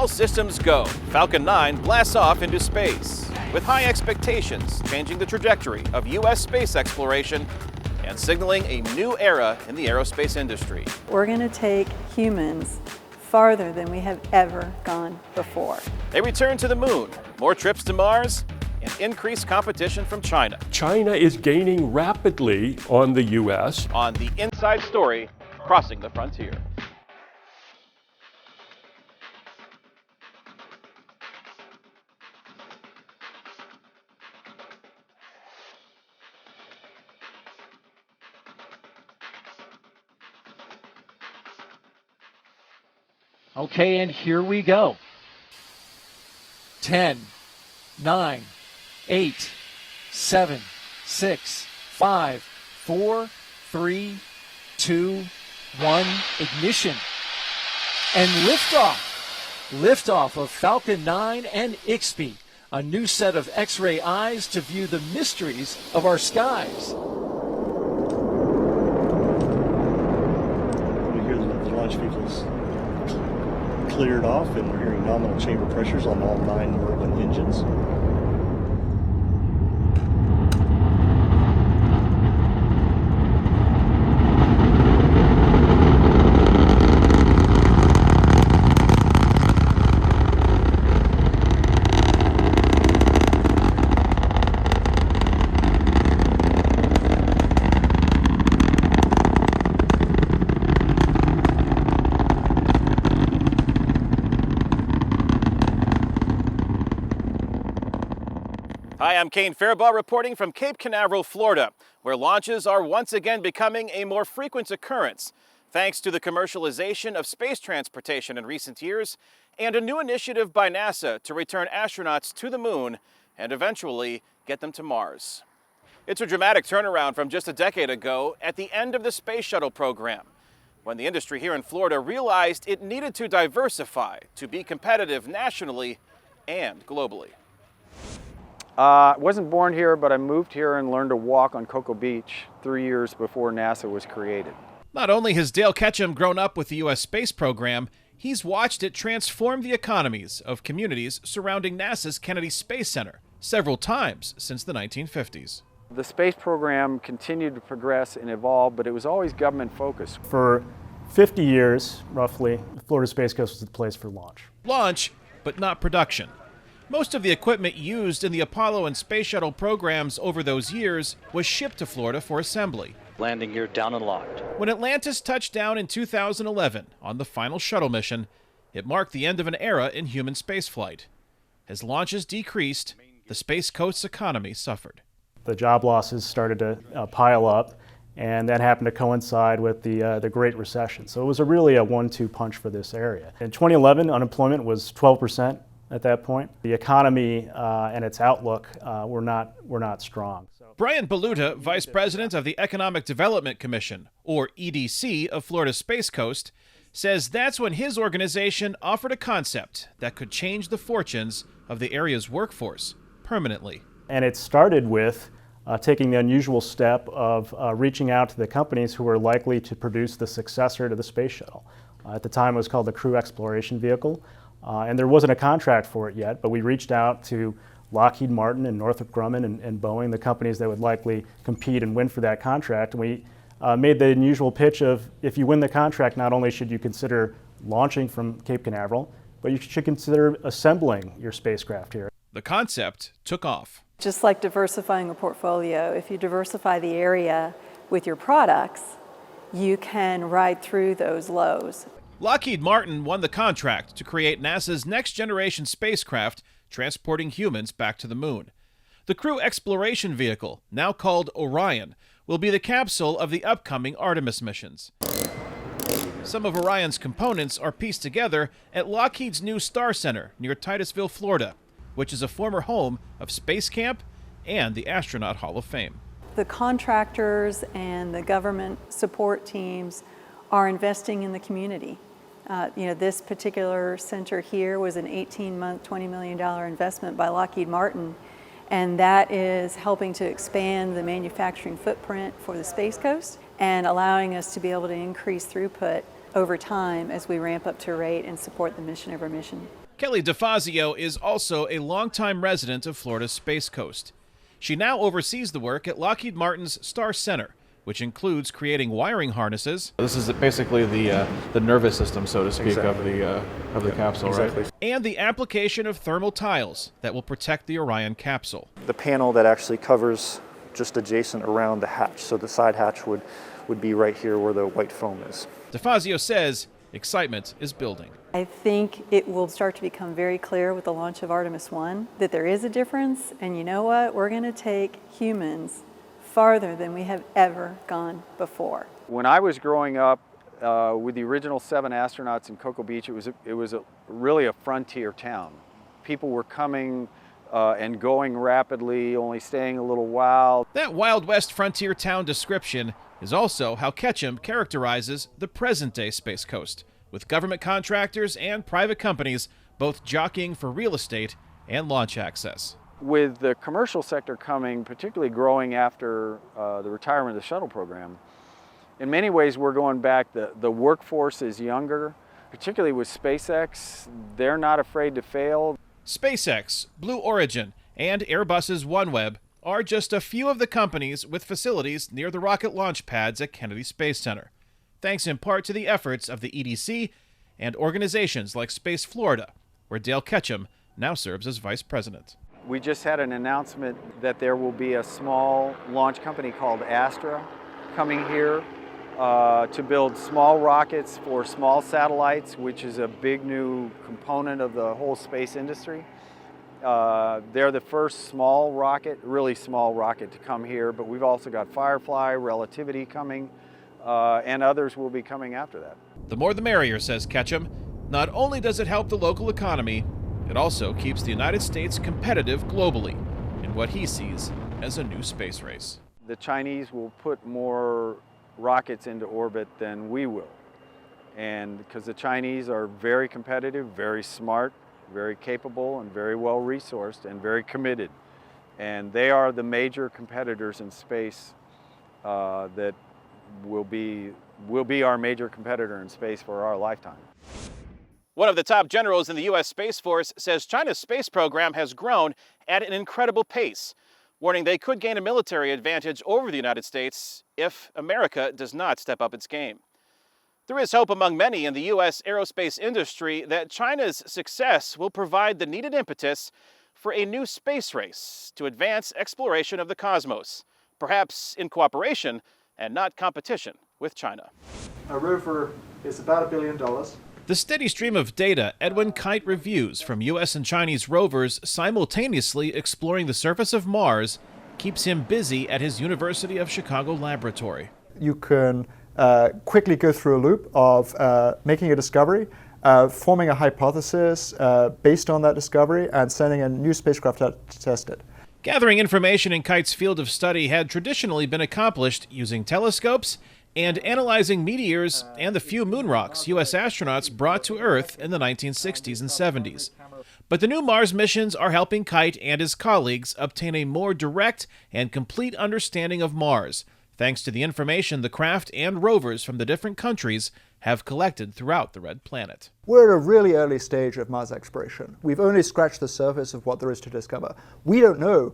All systems go. Falcon 9 blasts off into space, with high expectations changing the trajectory of U.S. space exploration and signaling a new era in the aerospace industry. We're going to take humans farther than we have ever gone before. They return to the moon, more trips to Mars, and increased competition from China. China is gaining rapidly on the U.S. On the inside story, Crossing the Frontier. Okay, and here we go. 10, 9, 8, 7, 6, 5, 4, 3, 2, 1, ignition. And liftoff. Liftoff of Falcon 9 and IXPI, a new set of X-ray eyes to view the mysteries of our skies. We hear the launch vehicles cleared off, and we're hearing nominal chamber pressures on all 9 Merlin engines. Hi, I'm Kane Fairbaugh reporting from Cape Canaveral, Florida, where launches are once again becoming a more frequent occurrence, thanks to the commercialization of space transportation in recent years and a new initiative by NASA to return astronauts to the moon and eventually get them to Mars. It's a dramatic turnaround from just a decade ago at the end of the space shuttle program, when the industry here in Florida realized it needed to diversify to be competitive nationally and globally. I wasn't born here, but I moved here and learned to walk on Cocoa Beach 3 years before NASA was created. Not only has Dale Ketchum grown up with the U.S. space program, he's watched it transform the economies of communities surrounding NASA's Kennedy Space Center several times since the 1950s. The space program continued to progress and evolve, but it was always government focused. For 50 years, roughly, Florida Space Coast was the place for launch. Launch, but not production. Most of the equipment used in the Apollo and Space Shuttle programs over those years was shipped to Florida for assembly. Landing gear down and locked. When Atlantis touched down in 2011 on the final shuttle mission, it marked the end of an era in human spaceflight. As launches decreased, the Space Coast's economy suffered. The job losses started to pile up, and that happened to coincide with the Great Recession. So it was really a 1-2 punch for this area. In 2011, unemployment was 12%. At that point, the economy and its outlook were not strong. Brian BALUTA, Vice President of the Economic Development Commission, or EDC, of Florida Space Coast, says that's when his organization offered a concept that could change the fortunes of the area's workforce permanently. And it started with taking the unusual step of reaching out to the companies who were likely to produce the successor to the space shuttle. At the time, it was called the Crew Exploration Vehicle. And there wasn't a contract for it yet, but we reached out to Lockheed Martin and Northrop Grumman and Boeing, the companies that would likely compete and win for that contract. And we made the unusual pitch of, if you win the contract, not only should you consider launching from Cape Canaveral, but you should consider assembling your spacecraft here. The concept took off. Just like diversifying a portfolio, if you diversify the area with your products, you can ride through those lows. Lockheed Martin won the contract to create NASA's next-generation spacecraft transporting humans back to the moon. The Crew Exploration Vehicle, now called Orion, will be the capsule of the upcoming Artemis missions. Some of Orion's components are pieced together at Lockheed's new Star Center near Titusville, Florida, which is a former home of Space Camp and the Astronaut Hall of Fame. The contractors and the government support teams are investing in the community. This particular center here was an 18-month, $20 million investment by Lockheed Martin, And that is helping to expand the manufacturing footprint for the Space Coast and allowing us to be able to increase throughput over time as we ramp up to rate and support the mission of our mission. Kelly DeFazio is also a longtime resident of Florida's Space Coast. She now oversees the work at Lockheed Martin's Star Center, which includes creating wiring harnesses. This is basically the nervous system, so to speak, of the capsule, exactly. right? And the application of thermal tiles that will protect the Orion capsule. The panel that actually covers just adjacent around the hatch, so the side hatch would be right here where the white foam is. DeFazio says excitement is building. I think it will start to become very clear with the launch of Artemis 1 that there is a difference, and you know what? We're going to take humans farther than we have ever gone before. When I was growing up with the original 7 astronauts in Cocoa Beach, it was really a frontier town. People were coming and going rapidly, only staying a little while. That Wild West frontier town description is also how Ketchum characterizes the present-day Space Coast, with government contractors and private companies both jockeying for real estate and launch access. With the commercial sector coming, particularly growing after the retirement of the shuttle program, in many ways we're going back. The workforce is younger, particularly with SpaceX. They're not afraid to fail. SpaceX, Blue Origin, and Airbus's OneWeb are just a few of the companies with facilities near the rocket launch pads at Kennedy Space Center, thanks in part to the efforts of the EDC and organizations like Space Florida, where Dale Ketchum now serves as vice president. We just had an announcement that there will be a small launch company called Astra coming here to build small rockets for small satellites, which is a big new component of the whole space industry. They're the first small rocket, really small rocket to come here, but we've also got Firefly, Relativity coming, and others will be coming after that. The more the merrier, says Ketchum. Not only does it help the local economy, it also keeps the United States competitive globally in what he sees as a new space race. The Chinese will put more rockets into orbit than we will. And because the Chinese are very competitive, very smart, very capable, and very well resourced, and very committed. And they are the major competitors in space that will be our major competitor in space for our lifetime. One of the top generals in the U.S. Space Force says China's space program has grown at an incredible pace, warning they could gain a military advantage over the United States if America does not step up its game. There is hope among many in the U.S. aerospace industry that China's success will provide the needed impetus for a new space race to advance exploration of the cosmos, perhaps in cooperation and not competition with China. A rover is about $1 billion. The steady stream of data Edwin Kite reviews from U.S. and Chinese rovers simultaneously exploring the surface of Mars keeps him busy at his University of Chicago laboratory. You can quickly go through a loop of making a discovery, forming a hypothesis based on that discovery, and sending a new spacecraft out to test it. Gathering information in Kite's field of study had traditionally been accomplished using telescopes and analyzing meteors and the few moon rocks U.S. astronauts brought to Earth in the 1960s and 70s. But the new Mars missions are helping Kite and his colleagues obtain a more direct and complete understanding of Mars, thanks to the information the craft and rovers from the different countries have collected throughout the Red Planet. We're at a really early stage of Mars exploration. We've only scratched the surface of what there is to discover. We don't know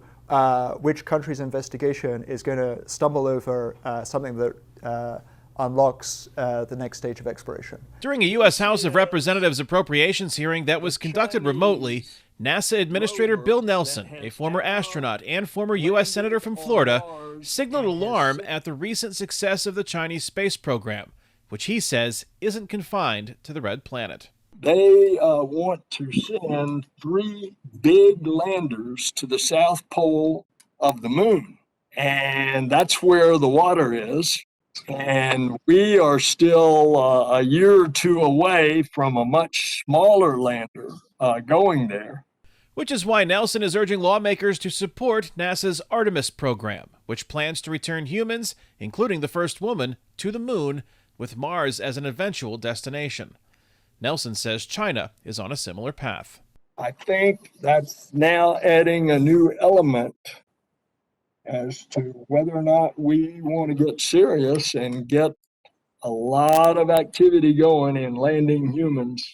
which country's investigation is going to stumble over something that unlocks the next stage of exploration. During a U.S. House of Representatives appropriations hearing that was conducted remotely, NASA Administrator Bill Nelson, a former astronaut and former U.S. Senator from Florida, signaled alarm at the recent success of the Chinese space program, which he says isn't confined to the Red Planet. They want to send 3 big landers to the south pole of the moon, and that's where the water is. And we are still a year or two away from a much smaller lander going there. Which is why Nelson is urging lawmakers to support NASA's Artemis program, which plans to return humans, including the first woman, to the moon, with Mars as an eventual destination. Nelson says China is on a similar path. I think that's now adding a new element as to whether or not we want to get serious and get a lot of activity going in landing humans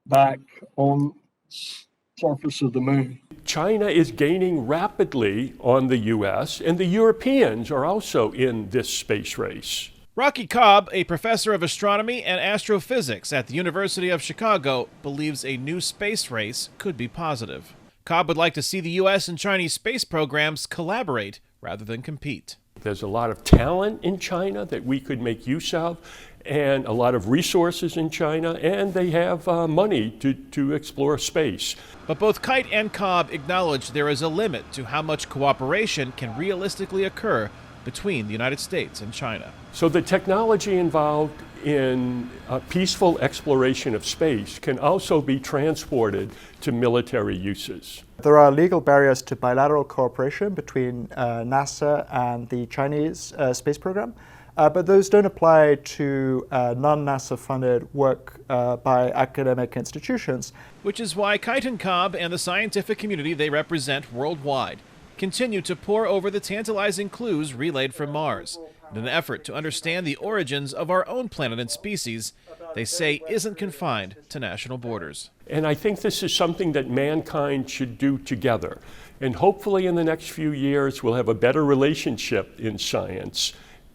back on surface of the moon. China is gaining rapidly on the U.S., and the Europeans are also in this space race. Rocky Cobb, a professor of astronomy and astrophysics at the University of Chicago, believes a new space race could be positive. Cobb would like to see the U.S. and Chinese space programs collaborate rather than compete. There's a lot of talent in China that we could make use of, and a lot of resources in China, and they have money to explore space. But both Kite and Cobb acknowledge there is a limit to how much cooperation can realistically occur between the United States and China. So the technology involved in peaceful exploration of space can also be transported to military uses. There are legal barriers to bilateral cooperation between NASA and the Chinese space program, but those don't apply to non-NASA funded work by academic institutions. Which is why Kite and Cobb and the scientific community they represent worldwide continue to pore over the tantalizing clues relayed from Mars in an effort to understand the origins of our own planet and species they say isn't confined to national borders. And I think this is something that mankind should do together. And hopefully in the next few years we'll have a better relationship in science,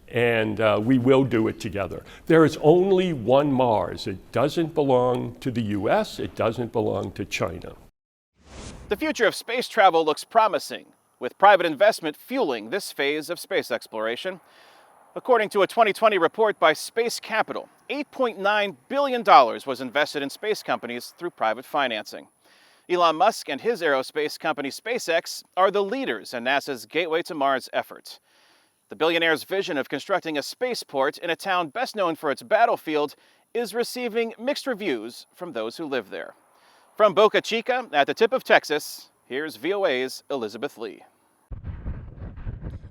and we will do it together. There is only one Mars. It doesn't belong to the US, it doesn't belong to China. The future of space travel looks promising, with private investment fueling this phase of space exploration. According to a 2020 report by Space Capital, $8.9 billion was invested in space companies through private financing. Elon Musk and his aerospace company SpaceX are the leaders in NASA's Gateway to Mars efforts. The billionaire's vision of constructing a spaceport in a town best known for its battlefield is receiving mixed reviews from those who live there. From Boca Chica at the tip of Texas, here's VOA's Elizabeth Lee.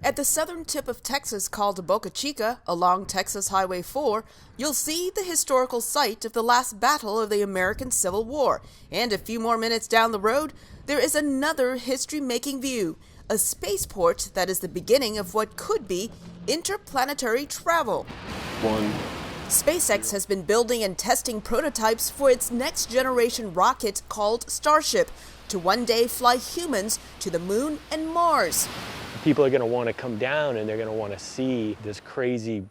At the southern tip of Texas called Boca Chica, along Texas Highway 4, you'll see the historical site of the last battle of the American Civil War. And a few more minutes down the road, there is another history-making view, a spaceport that is the beginning of what could be interplanetary travel. SpaceX has been building and testing prototypes for its next-generation rocket called Starship to one day fly humans to the moon and Mars. People are going to want to come down and they're going to want to see this crazy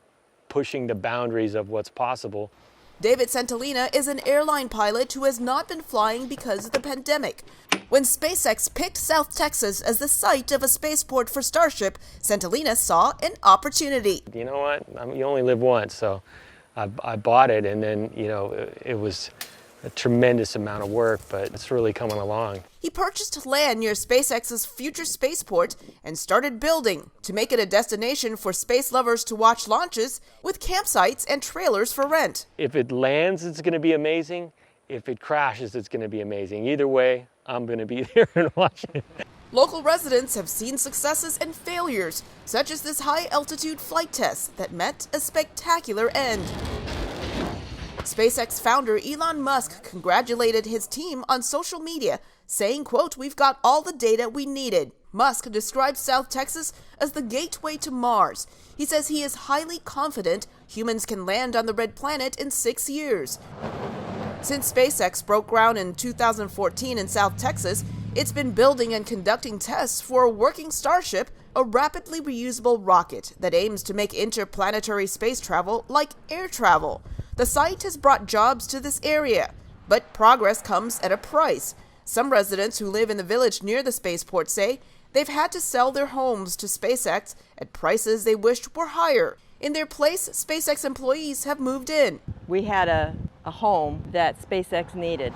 pushing the boundaries of what's possible. David Santilena is an airline pilot who has not been flying because of the pandemic. When SpaceX picked South Texas as the site of a spaceport for Starship, Santilena saw an opportunity. You know what? You only live once, so I bought it, and then, it was a tremendous amount of work, but it's really coming along. He purchased land near SpaceX's future spaceport and started building to make it a destination for space lovers to watch launches with campsites and trailers for rent. If it lands, it's going to be amazing. If it crashes, it's going to be amazing. Either way, I'm going to be there and watch it. Local residents have seen successes and failures, such as this high-altitude flight test that met a spectacular end. SpaceX founder Elon Musk congratulated his team on social media, saying, quote, "We've got all the data we needed." Musk describes South Texas as the gateway to Mars. He says he is highly confident humans can land on the red planet in 6 years. Since SpaceX broke ground in 2014 in South Texas, it's been building and conducting tests for a working Starship, a rapidly reusable rocket that aims to make interplanetary space travel like air travel. The site has brought jobs to this area, but progress comes at a price. Some residents who live in the village near the spaceport say they've had to sell their homes to SpaceX at prices they wished were higher. In their place, SpaceX employees have moved in. We had a home that SpaceX needed,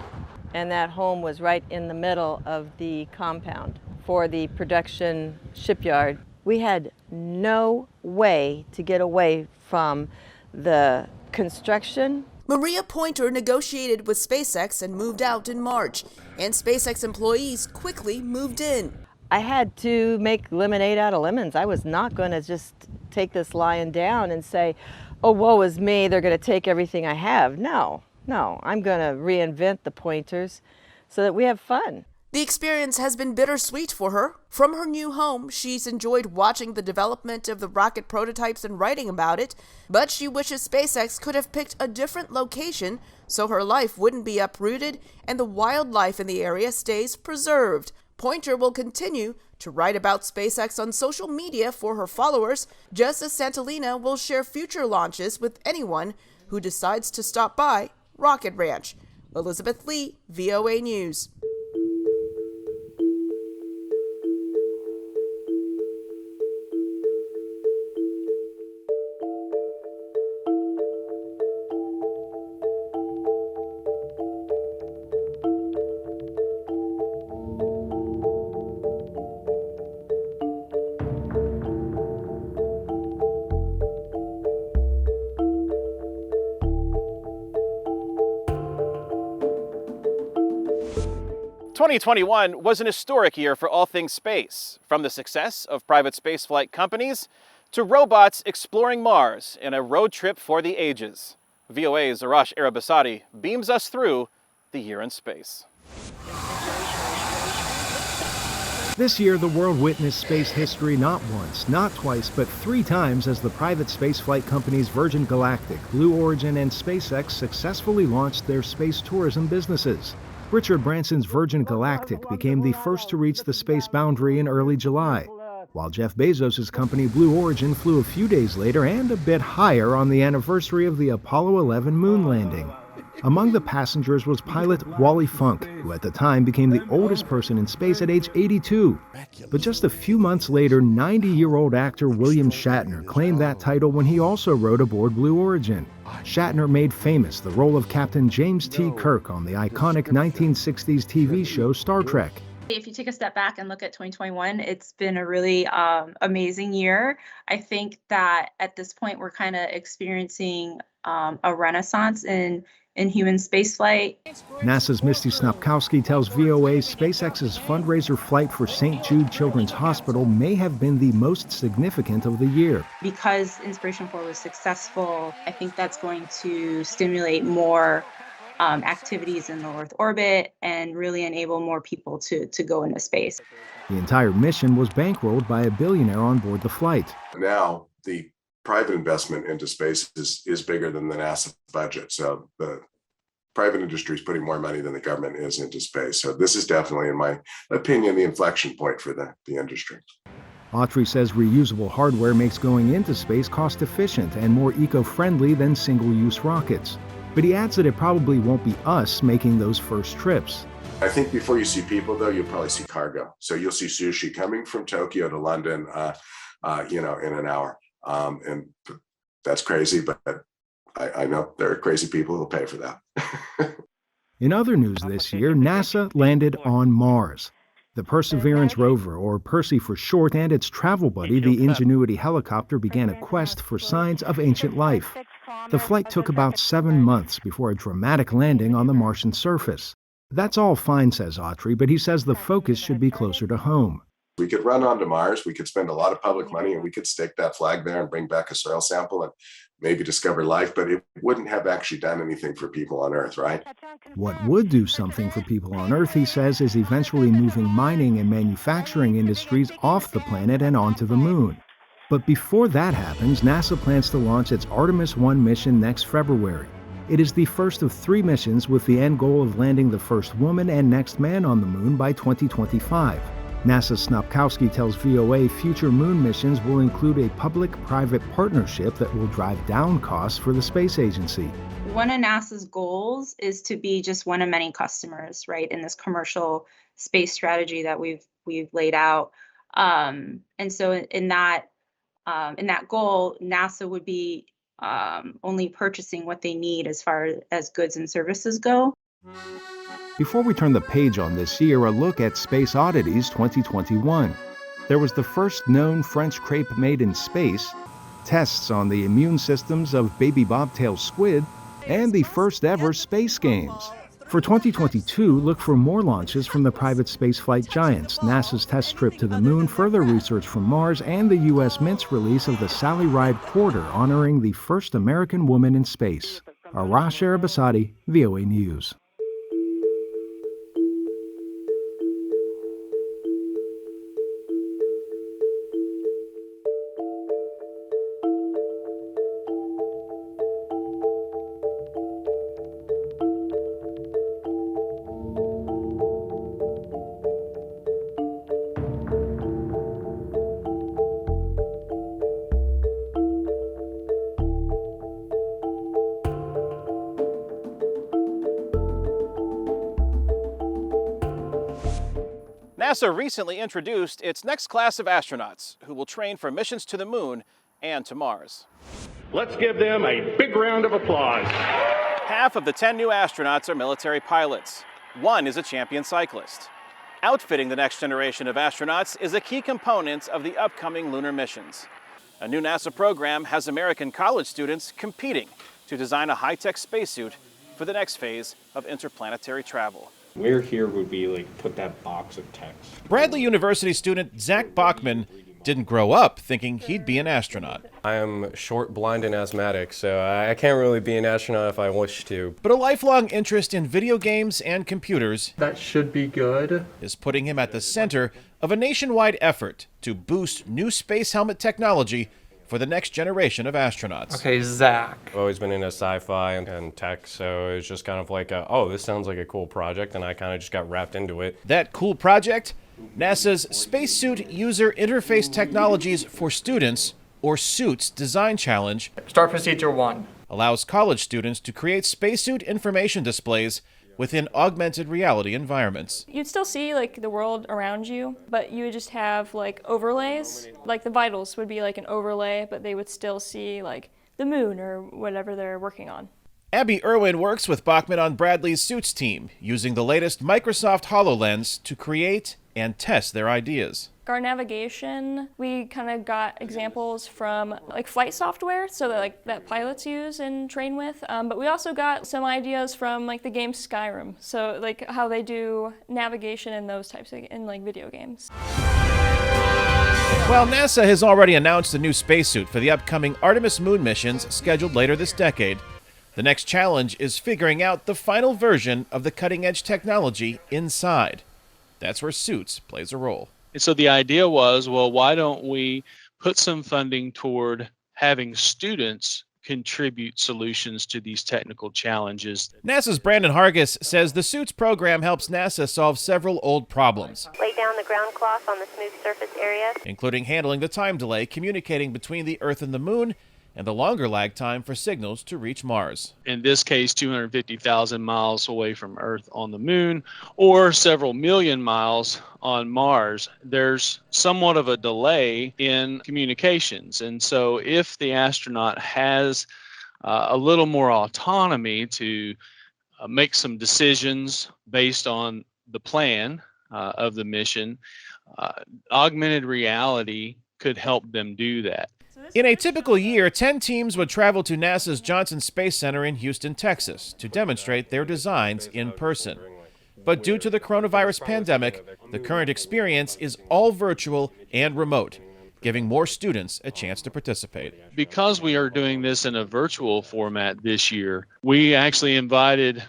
and that home was right in the middle of the compound for the production shipyard. We had no way to get away from the construction. Maria Pointer negotiated with SpaceX and moved out in March, and SpaceX employees quickly moved in. I had to make lemonade out of lemons. I was not going to just take this lying down and say, oh, woe is me, they're going to take everything I have. No, I'm going to reinvent the Pointers so that we have fun. The experience has been bittersweet for her. From her new home, she's enjoyed watching the development of the rocket prototypes and writing about it, but she wishes SpaceX could have picked a different location so her life wouldn't be uprooted and the wildlife in the area stays preserved. Pointer will continue to write about SpaceX on social media for her followers, just as Santilena will share future launches with anyone who decides to stop by Rocket Ranch. Elizabeth Lee, VOA News. "2021 was an historic year for all things space, from the success of private spaceflight companies to robots exploring Mars in a road trip for the ages." VOA's Arash Arabasadi beams us through the year in space. This year, the world witnessed space history not once, not twice, but 3 times as the private spaceflight companies Virgin Galactic, Blue Origin, and SpaceX successfully launched their space tourism businesses. Richard Branson's Virgin Galactic became the first to reach the space boundary in early July, while Jeff Bezos' company Blue Origin flew a few days later and a bit higher on the anniversary of the Apollo 11 moon landing. Among the passengers was pilot Wally Funk, who at the time became the oldest person in space at age 82. But just a few months later, 90-year-old actor William Shatner claimed that title when he also rode aboard Blue Origin. Shatner made famous the role of Captain James T. Kirk on the iconic 1960s TV show Star Trek. If you take a step back and look at 2021, it's been a really amazing year. I think that at this point we're kind of experiencing a renaissance in human spaceflight. NASA's Misty Snopkowski tells VOA SpaceX's fundraiser flight for St. Jude Children's Hospital may have been the most significant of the year. Because Inspiration 4 was successful, I think that's going to stimulate more activities in low Earth orbit and really enable more people to go into space. The entire mission was bankrolled by a billionaire on board the flight. Now, the private investment into space is bigger than the NASA budget. So the private industry is putting more money than the government is into space. So this is definitely, in my opinion, the inflection point for the industry. Autry says reusable hardware makes going into space cost-efficient and more eco-friendly than single-use rockets. But he adds that it probably won't be us making those first trips. I think before you see people, though, you'll probably see cargo. So you'll see sushi coming from Tokyo to London, in an hour. And that's crazy, but I know there are crazy people who'll pay for that. In other news this year, NASA landed on Mars. The Perseverance rover, or Percy for short, and its travel buddy, the Ingenuity helicopter, began a quest for signs of ancient life. The flight took about 7 months before a dramatic landing on the Martian surface. That's all fine, says Autry, but he says the focus should be closer to home. We could run onto Mars, we could spend a lot of public money, and we could stick that flag there and bring back a soil sample and maybe discover life, but it wouldn't have actually done anything for people on Earth, right? What would do something for people on Earth, he says, is eventually moving mining and manufacturing industries off the planet and onto the moon. But before that happens, NASA plans to launch its Artemis 1 mission next February. It is the first of 3 missions with the end goal of landing the first woman and next man on the moon by 2025. NASA's Snopkowski tells VOA future moon missions will include a public-private partnership that will drive down costs for the space agency. One of NASA's goals is to be just one of many customers, right, in this commercial space strategy that we've laid out. And so in that goal, NASA would be only purchasing what they need as far as goods and services go. Before we turn the page on this year, a look at Space Oddities 2021. There was the first known French crepe made in space, tests on the immune systems of baby bobtail squid, and the first ever space games. For 2022, look for more launches from the private spaceflight giants, NASA's test trip to the moon, further research from Mars, and the U.S. Mint's release of the Sally Ride Quarter, honoring the first American woman in space. Arash Arabasadi, VOA News. NASA recently introduced its next class of astronauts who will train for missions to the moon and to Mars. Let's give them a big round of applause. Half of the 10 new astronauts are military pilots. One is a champion cyclist. Outfitting the next generation of astronauts is a key component of the upcoming lunar missions. A new NASA program has American college students competing to design a high-tech spacesuit for the next phase of interplanetary travel. Where here would be like put that box of text. Bradley University student Zach Bachman didn't grow up thinking he'd be an astronaut. I am short, blind, and asthmatic, so I can't really be an astronaut if I wish to. But a lifelong interest in video games and computers that should be good is putting him at the center of a nationwide effort to boost new space helmet technology for the next generation of astronauts. Okay, Zach. I've always been into sci-fi and tech, so it was just kind of like, oh, this sounds like a cool project, and I kind of just got wrapped into it. That cool project? NASA's Spacesuit User Interface Technologies for Students, or SUITS Design Challenge, Start Procedure 1, allows college students to create spacesuit information displays within augmented reality environments. You'd still see like the world around you, but you would just have like overlays. Like the vitals would be like an overlay, but they would still see like the moon or whatever they're working on. Abby IRWIN works with Bachman on Bradley's Suits team, using the latest Microsoft HoloLens to create and test their ideas. Our navigation, we kind of got examples from like flight software, so that pilots use and train with. But we also got some ideas from like the game Skyrim, so like how they do navigation in those types of in like video games. Well, NASA has already announced a new spacesuit for the upcoming Artemis moon missions scheduled later this decade. The next challenge is figuring out the final version of the cutting-edge technology inside. That's where Suits plays a role. And so the idea was, well, why don't we put some funding toward having students contribute solutions to these technical challenges? NASA's Brandon Hargis says the Suits program helps NASA solve several old problems. Lay down the ground cloth on the smooth surface area, including handling the time delay communicating between the Earth and the Moon, and the longer lag time for signals to reach Mars. In this case, 250,000 miles away from Earth on the Moon, or several million miles on Mars, there's somewhat of a delay in communications. And so if the astronaut has a little more autonomy to make some decisions based on the plan of the mission, augmented reality could help them do that. In a typical year, 10 teams would travel to NASA's Johnson Space Center in Houston, Texas, to demonstrate their designs in person. But due to the coronavirus pandemic, the current experience is all virtual and remote, giving more students a chance to participate. Because we are doing this in a virtual format this year, we actually invited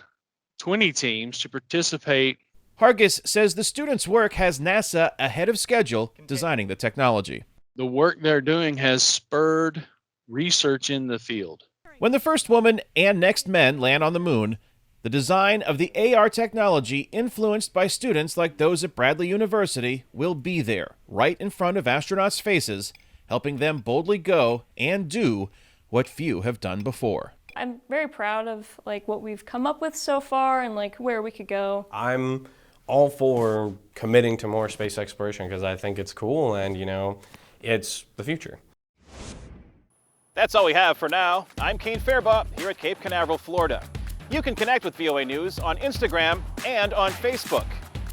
20 teams to participate. Hargis says the students' work has NASA ahead of schedule designing the technology. The work they're doing has spurred research in the field. When the first woman and next men land on the moon, the design of the AR technology influenced by students like those at Bradley University will be there, right in front of astronauts' faces, helping them boldly go and do what few have done before. I'm very proud of like what we've come up with so far and like where we could go. I'm all for committing to more space exploration because I think it's cool and, you know, it's the future. That's all we have for now. I'm Kane Fairbaugh here at Cape Canaveral, Florida. You can connect with VOA News on Instagram and on Facebook.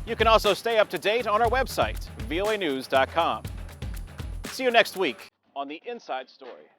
You can also stay up to date on our website, voanews.com. See you next week on The Inside Story.